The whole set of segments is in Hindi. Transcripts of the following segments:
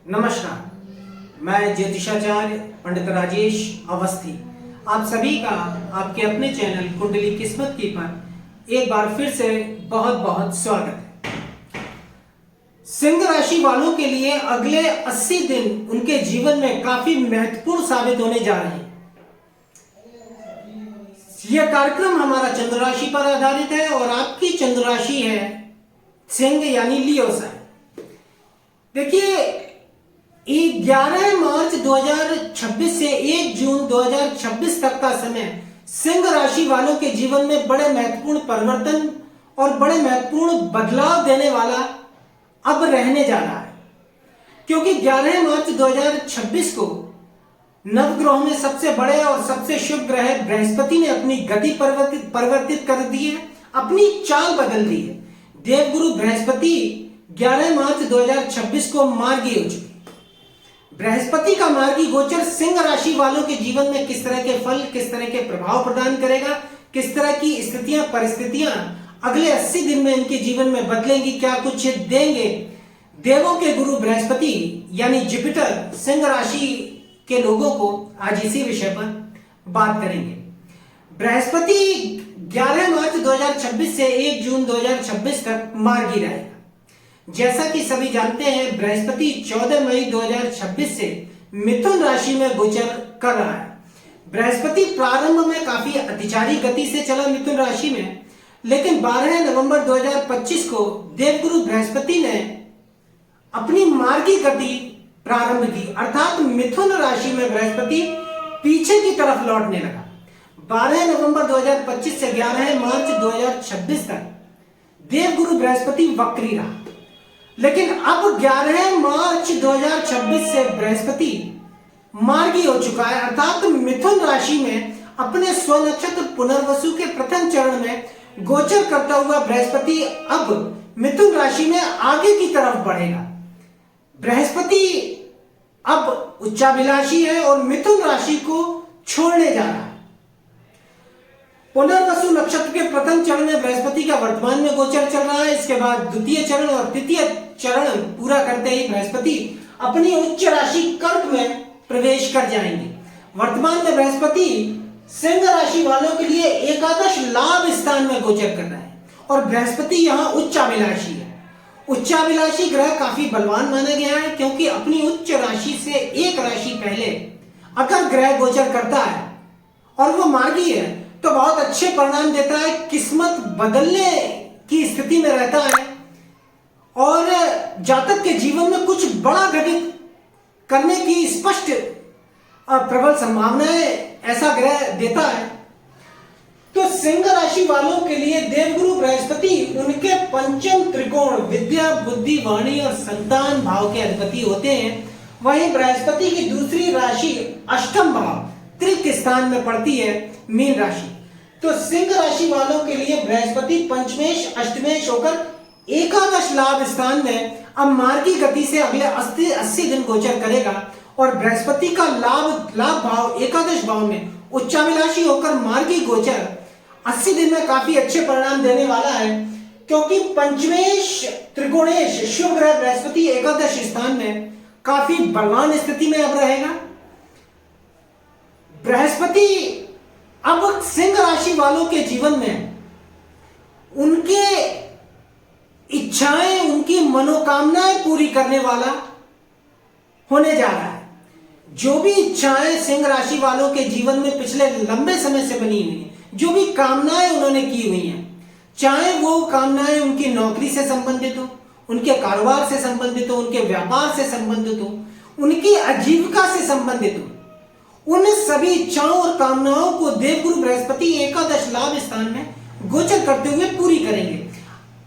नमस्कार, मैं ज्योतिषाचार्य पंडित राजेश अवस्थी आप सभी का आपके अपने चैनल कुंडली किस्मत की पर एक बार फिर से बहुत बहुत स्वागत है। सिंह राशि वालों के लिए अगले 80 दिन उनके जीवन में काफी महत्वपूर्ण साबित होने जा रहे हैं। यह कार्यक्रम हमारा चंद्र राशि पर आधारित है और आपकी चंद्र राशि है सिंह यानी लियो साइन। देखिए, 11 मार्च 2026 से 1 जून 2026 तक का समय सिंह राशि वालों के जीवन में बड़े महत्वपूर्ण परिवर्तन और बड़े महत्वपूर्ण बदलाव देने वाला अब रहने जा रहा है, क्योंकि 11 मार्च 2026 को नवग्रहों में सबसे बड़े और सबसे शुभ ग्रह बृहस्पति ने अपनी गति परिवर्तित कर दी है, अपनी चाल बदल दी है। देवगुरु बृहस्पति 11 मार्च 2026 को मार्गी हो चुके। बृहस्पति का मार्गी गोचर सिंह राशि वालों के जीवन में किस तरह के फल, किस तरह के प्रभाव प्रदान करेगा, किस तरह की स्थितियां परिस्थितियां अगले 80 दिन में इनके जीवन में बदलेंगी, क्या कुछ देंगे। देवों के गुरु बृहस्पति यानी जुपिटर सिंह राशि के लोगों को आज इसी विषय पर बात करेंगे। बृहस्पति 11 मार्च 2026 से 1 जून 2026 तक मार्गी रहेगा। जैसा कि सभी जानते हैं, बृहस्पति 14 मई 2026 से मिथुन राशि में गोचर कर रहा है। बृहस्पति प्रारंभ में काफी अतिचारी गति से चला मिथुन राशि में, लेकिन 12 नवंबर 2025 को देवगुरु बृहस्पति ने अपनी मार्गी गति प्रारंभ की, अर्थात मिथुन राशि में बृहस्पति पीछे की तरफ लौटने लगा। 12 नवंबर 2025 से 11 मार्च 2026 तक देवगुरु बृहस्पति वक्री रहा, लेकिन अब 11 मार्च 2026 से बृहस्पति मार्गी हो चुका है, अर्थात मिथुन राशि में अपने स्वनक्षत्र पुनर्वसु के प्रथम चरण में गोचर करता हुआ बृहस्पति अब मिथुन राशि में आगे की तरफ बढ़ेगा। बृहस्पति अब उच्चाभिलाषी है और मिथुन राशि को छोड़ने जा रहा है। पुनर्वसु नक्षत्र के प्रथम चरण में बृहस्पति का वर्तमान में गोचर चल रहा है। इसके बाद द्वितीय चरण और तृतीय चरण पूरा करते ही बृहस्पति अपनी उच्च राशि कर्क में प्रवेश कर जाएंगे। वर्तमान में बृहस्पति सिंह राशि वालों के लिए एकादश लाभ स्थान में गोचर कर रहा है और बृहस्पति यहाँ उच्चाभिलाषी है। उच्चाभिलाषी ग्रह काफी बलवान माना गया है, क्योंकि अपनी उच्च राशि से एक राशि पहले अगर ग्रह गोचर करता है और वो मार्गी है तो बहुत अच्छे परिणाम देता है, किस्मत बदलने की स्थिति में रहता है और जातक के जीवन में कुछ बड़ा घटित करने की स्पष्ट और प्रबल संभावनाएं ऐसा ग्रह देता है। तो सिंह राशि वालों के लिए देवगुरु बृहस्पति उनके पंचम त्रिकोण विद्या, बुद्धि, वाणी और संतान भाव के अधिपति होते हैं। वहीं बृहस्पति की दूसरी राशि अष्टम भाव त्रिक स्थान में पड़ती है, मीन राशि। तो सिंह राशि वालों के लिए बृहस्पति पंचमेश अष्टमेश होकर एकादश लाभ स्थान में अब मार्गी गति से अगले 80 दिन गोचर करेगा और बृहस्पति का लाभ भाव एकादश भाव में उच्चाभिलाषी होकर मार्गी गोचर 80 दिन में काफी अच्छे परिणाम देने वाला है, क्योंकि पंचमेश त्रिकोणेश शुभ ग्रह बृहस्पति एकादश स्थान में काफी बलवान स्थिति में अब रहेगा। बृहस्पति अब सिंह राशि वालों के जीवन में उनके इच्छाएं, उनकी मनोकामनाएं पूरी करने वाला होने जा रहा है। जो भी इच्छाएं सिंह राशि वालों के जीवन में पिछले लंबे समय से बनी हुई हैं, जो भी कामनाएं उन्होंने की हुई हैं, चाहे वो कामनाएं उनकी नौकरी से संबंधित हो, उनके कारोबार से संबंधित हो, उनके व्यापार से संबंधित हो, उनकी आजीविका से संबंधित हो, उन सभी इच्छाओं और कामनाओं को देवगुरु बृहस्पति एकादश लाभ स्थान में गोचर करते हुए पूरी करेंगे।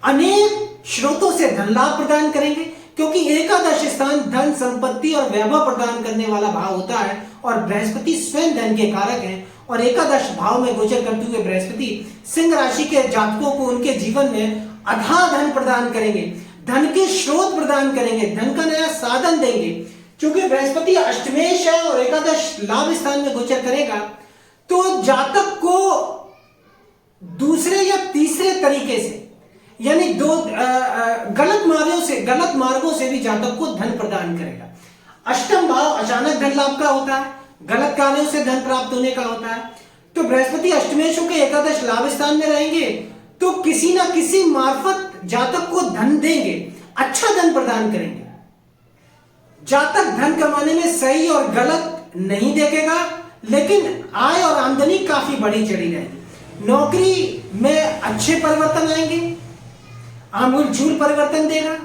अनेक स्रोतों से धन लाभ प्रदान करेंगे, क्योंकि एकादश स्थान धन, संपत्ति और वैभव प्रदान करने वाला भाव होता है और बृहस्पति स्वयं धन के कारक हैं। और एकादश भाव में गोचर करते हुए बृहस्पति सिंह राशि के जातकों को उनके जीवन में अथाह धन प्रदान करेंगे, धन के स्रोत प्रदान करेंगे, धन का नया साधन देंगे। क्योंकि बृहस्पति अष्टमेश है और एकादश लाभ स्थान में गोचर करेगा, तो जातक को दूसरे या तीसरे तरीके से यानी गलत मार्गों से भी जातक को धन प्रदान करेगा। अष्टम भाव अचानक धन लाभ का होता है, गलत कार्यों से धन प्राप्त होने का होता है। तो बृहस्पति अष्टमेश होकर एकादश लाभ स्थान में रहेंगे तो किसी ना किसी मार्फत जातक को धन देंगे, अच्छा धन प्रदान करेंगे। जातक धन कमाने में सही और गलत नहीं देखेगा, लेकिन आय और आमदनी काफी बढ़ी चढ़ी रहेगी। नौकरी में अच्छे परिवर्तन आएंगे, आमूलचूल परिवर्तन देगा।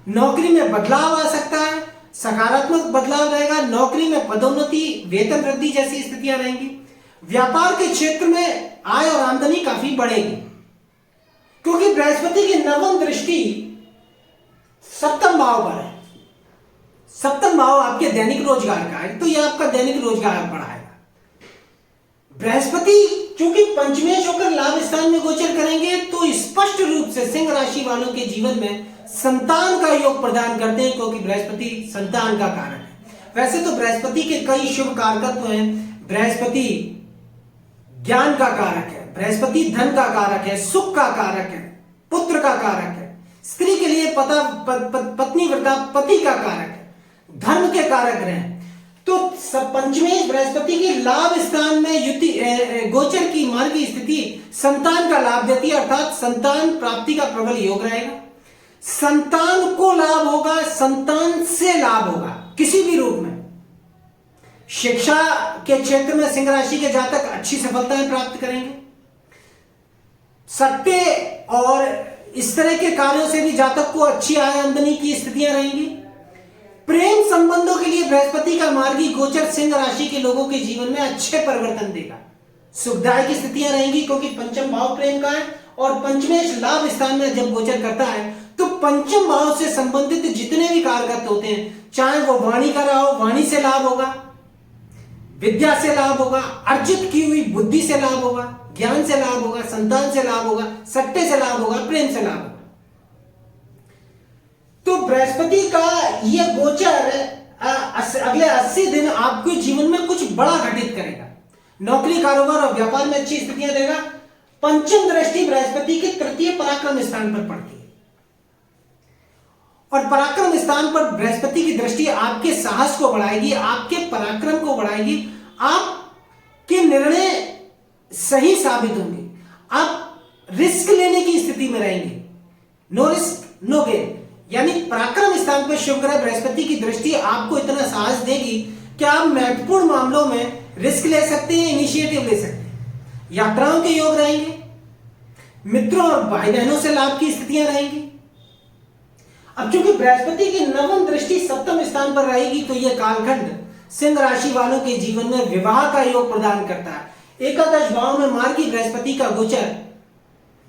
नौकरी में बदलाव आ सकता है, सकारात्मक बदलाव रहेगा। नौकरी में पदोन्नति, वेतन वृद्धि जैसी स्थितियां रहेंगी। व्यापार के क्षेत्र में आय और आमदनी काफी बढ़ेगी, क्योंकि बृहस्पति की नवम दृष्टि सप्तम भाव पर है। सप्तम भाव आपके दैनिक रोजगार का है, तो यह आपका दैनिक रोजगार बढ़ाएगा। बृहस्पति चूंकि पंचमेश होकर लाभ स्थान में गोचर करेंगे तो स्पष्ट रूप से सिंह राशि वालों के जीवन में संतान का योग प्रदान करते हैं, क्योंकि बृहस्पति संतान का कारक है। वैसे तो बृहस्पति के कई शुभ कारकत्व हैं। बृहस्पति ज्ञान का कारक है, बृहस्पति धन का कारक है, सुख का कारक है, पुत्र का कारक है, स्त्री के लिए पत्नी व्रता पति का कारक है, धर्म के कारक रहे। तो पंचमेश बृहस्पति की लाभ स्थान में युति गोचर की मार्ग की स्थिति संतान का लाभ देती है, अर्थात संतान प्राप्ति का प्रबल योग रहेगा। संतान को लाभ होगा, संतान से लाभ होगा किसी भी रूप में। शिक्षा के क्षेत्र में सिंह राशि के जातक अच्छी सफलताएं प्राप्त करेंगे। सट्टे और इस तरह के कार्यों से भी जातक को अच्छी आय आमदनी की स्थितियां रहेंगी। प्रेम संबंधों के लिए बृहस्पति का मार्गी गोचर सिंह राशि के लोगों के जीवन में अच्छे परिवर्तन देगा, सुखदायक की स्थितियां रहेंगी, क्योंकि पंचम भाव प्रेम का है और पंचमेश लाभ स्थान में जब गोचर करता है तो पंचम भाव से संबंधित जितने भी कारकत्व होते हैं, चाहे वो वाणी का रहा हो, वाणी से लाभ होगा, विद्या से लाभ होगा, अर्जित की हुई बुद्धि से लाभ होगा, ज्ञान से लाभ होगा, संतान से लाभ होगा, सट्टे से लाभ होगा, प्रेम से लाभ होगा। तो बृहस्पति का यह गोचर अगले 80 दिन आपके जीवन में कुछ बड़ा घटित करेगा। नौकरी, कारोबार और व्यापार में अच्छी स्थितियां देगा। पंचम दृष्टि बृहस्पति के तृतीय पराक्रम स्थान पर पड़ती है, और पराक्रम स्थान पर बृहस्पति की दृष्टि आपके साहस को बढ़ाएगी, आपके पराक्रम को बढ़ाएगी, आपके निर्णय सही साबित होंगे, आप रिस्क लेने की स्थिति में रहेंगे। नो रिस्क नो गेन, यानी पराक्रम स्थान पर शुभ ग्रह बृहस्पति की दृष्टि आपको इतना साहस देगी कि आप महत्वपूर्ण मामलों में रिस्क ले सकते हैं, इनिशिएटिव ले सकते हैं। यात्राओं के योग रहेंगे, मित्रों और भाई बहनों से लाभ की स्थितियां रहेंगी। अब चूंकि बृहस्पति की नवम दृष्टि सप्तम स्थान पर रहेगी तो यह कालखंड सिंह राशि वालों के जीवन में विवाह का योग प्रदान करता है। एकादश भाव में मार्गी बृहस्पति का गोचर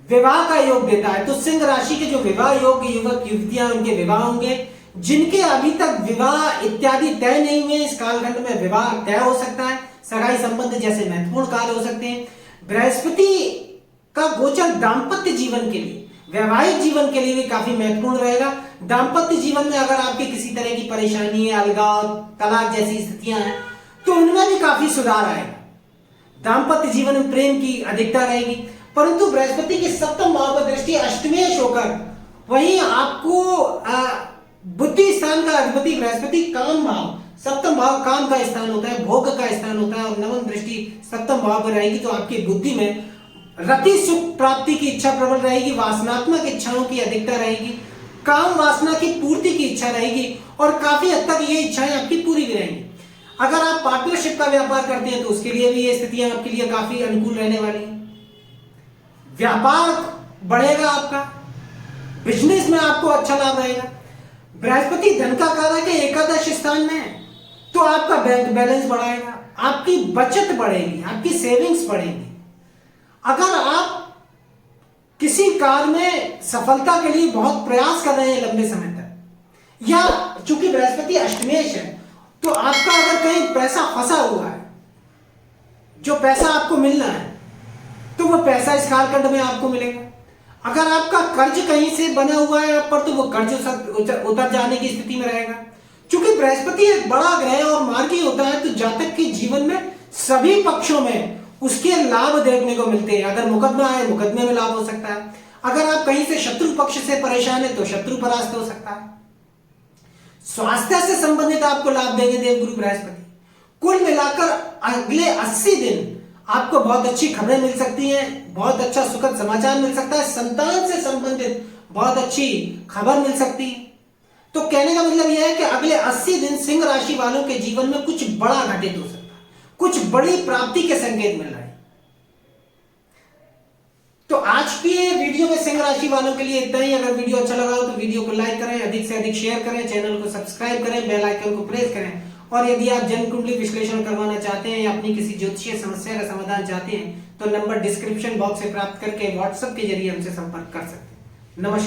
विवाह का योग देता है, तो सिंह राशि के जो विवाह योग युवक युवतियां उनके विवाह होंगे। जिनके अभी तक विवाह इत्यादि तय नहीं हुए, इस कालखंड में विवाह तय हो सकता है। सगाई संबंध जैसे महत्वपूर्ण कार्य हो सकते हैं। बृहस्पति का गोचर दाम्पत्य जीवन के लिए, वैवाहिक जीवन के लिए भी काफी महत्वपूर्ण रहेगा। दाम्पत्य जीवन में अगर आपके किसी तरह की परेशानी है, अलगाव, तलाक जैसी स्थितियां हैं, तो उनमें भी काफी सुधार आएगा। दाम्पत्य जीवन में प्रेम की अधिकता रहेगी। परंतु बृहस्पति की सप्तम भाव पर दृष्टि अष्टमेश होकर वहीं आपको बुद्धि स्थान का अधिपति बृहस्पति काम भाव, सप्तम भाव काम का स्थान होता है, भोग का स्थान होता है, और नवम दृष्टि सप्तम भाव पर रहेगी तो आपकी बुद्धि में रति सुख प्राप्ति की इच्छा प्रबल रहेगी, वासनात्मक इच्छाओं की अधिकता रहेगी, काम वासना की पूर्ति की इच्छा रहेगी, और काफी हद तक ये इच्छाएं आपकी पूरी भी रहेंगी। अगर आप पार्टनरशिप का व्यापार करते हैं तो उसके लिए भी ये स्थितियां आपके लिए काफी अनुकूल रहने वाली है। व्यापार बढ़ेगा, आपका बिजनेस में आपको अच्छा लाभ रहेगा। बृहस्पति धन का कारक है, एकादश स्थान में, तो आपका बैंक बैलेंस बढ़ाएगा, आपकी बचत बढ़ेगी, आपकी सेविंग्स बढ़ेगी। अगर आप किसी कार्य में सफलता के लिए बहुत प्रयास कर रहे हैं लंबे समय तक, या चूंकि बृहस्पति अष्टमेश है तो आपका अगर कहीं पैसा फंसा हुआ है, जो पैसा आपको मिलना है, तो वो पैसा इस कालखंड में आपको मिलेगा। अगर आपका कर्ज कहीं से बना हुआ है आप पर, तो वो कर्ज उतर जाने की स्थिति में रहेगा। चूंकि बृहस्पति एक बड़ा ग्रह और मार्गी होता है, तो जातक के जीवन में सभी पक्षों में उसके लाभ देखने को मिलते हैं। अगर मुकदमा है, मुकदमे में लाभ हो सकता है। अगर आप कहीं से शत्रु पक्ष से परेशान है तो शत्रु परास्त हो सकता है। स्वास्थ्य से संबंधित आपको लाभ देंगे देवगुरु बृहस्पति। कुल मिलाकर अगले 80 दिन आपको बहुत अच्छी खबरें मिल सकती हैं, बहुत अच्छा सुखद समाचार मिल सकता है, संतान से संबंधित बहुत अच्छी खबर मिल सकती है। तो कहने का मतलब यह है कि अगले 80 दिन सिंह राशि वालों के जीवन में कुछ बड़ा घटित हो सकता है, कुछ बड़ी प्राप्ति के संकेत मिल रहे हैं। तो आज की वीडियो में सिंह राशि वालों के लिए इतना ही। अगर वीडियो अच्छा लगा हो तो वीडियो को लाइक करें, अधिक से अधिक शेयर करें, चैनल को सब्सक्राइब करें, बेल आइकन को प्रेस करें। और यदि आप जन्म कुंडली विश्लेषण करवाना चाहते हैं या अपनी किसी ज्योतिषीय समस्या का समाधान चाहते हैं तो नंबर डिस्क्रिप्शन बॉक्स से प्राप्त करके व्हाट्सएप के जरिए हमसे संपर्क कर सकते हैं। नमस्कार।